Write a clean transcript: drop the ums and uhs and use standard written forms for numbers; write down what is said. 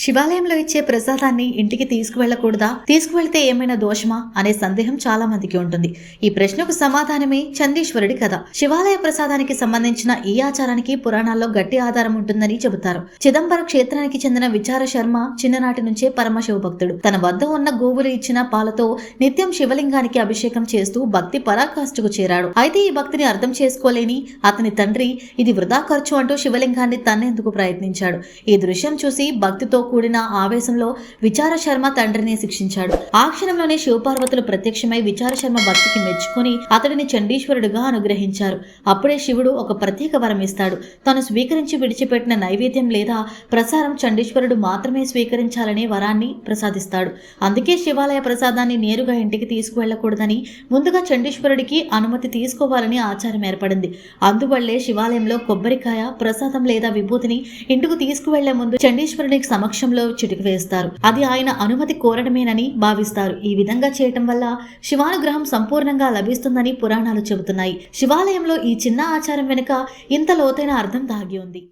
శివాలయంలో ఇచ్చే ప్రసాదాన్ని ఇంటికి తీసుకువెళ్లకూడదా, తీసుకువెళ్తే ఏమైనా దోషమా అనే సందేహం చాలా మందికి ఉంటుంది. ఈ ప్రశ్నకు సమాధానమే చందీశ్వరుడి కథ. శివాలయ ప్రసాదానికి సంబంధించిన ఈ ఆచారానికి పురాణాల్లో గట్టి ఆధారం ఉంటుందని చెబుతారు. చిదంబర క్షేత్రానికి చెందిన విచార శర్మ చిన్ననాటి నుంచే పరమశివ భక్తుడు. తన వద్ద ఉన్న గోవులు ఇచ్చిన పాలతో నిత్యం శివలింగానికి అభిషేకం చేస్తూ భక్తి పరాకాష్ఠకు చేరాడు. అయితే ఈ భక్తిని అర్థం చేసుకోలేని అతని తండ్రి ఇది వృధా ఖర్చు అంటూ శివలింగాన్ని తన్నేందుకు ప్రయత్నించాడు. ఈ దృశ్యం చూసి భక్తితో కూడిన ఆవేశంలో విచార శర్మ తండ్రిని శిక్షించాడు. ఆ క్షణంలోనే శివపార్వతులు ప్రత్యక్షమై విచార శర్మ భక్తికి మెచ్చుకొని అతడిని చండీశ్వరుడుగా అనుగ్రహించారు. అప్పుడే శివుడు ఒక ప్రత్యేక వరం ఇస్తాడు. తను స్వీకరించి విడిచిపెట్టిన నైవేద్యం లేదా ప్రసారం చండీశ్వరుడు మాత్రమే స్వీకరించాలనే వరాన్ని ప్రసాదిస్తాడు. అందుకే శివాలయ ప్రసాదాన్ని నేరుగా ఇంటికి తీసుకువెళ్లకూడదని ముందుగా చండీశ్వరుడికి అనుమతి తీసుకోవాలని ఆచారం ఏర్పడింది. అందువల్లే శివాలయంలో కొబ్బరికాయ ప్రసాదం లేదా విభూతిని ఇంటికి తీసుకువెళ్లే ముందు చండీశ్వరునికి సమక్షంలో చిటికి వేస్తారు. అది ఆయన అనుమతి కోరడమేనని భావిస్తారు. ఈ విధంగా చేయటం వల్ల శివానుగ్రహం సంపూర్ణంగా లభిస్తుందని పురాణాలు చెబుతున్నాయి. శివాలయంలో ఈ చిన్న ఆచారం వెనుక ఇంత లోతైన అర్థం దాగి ఉంది.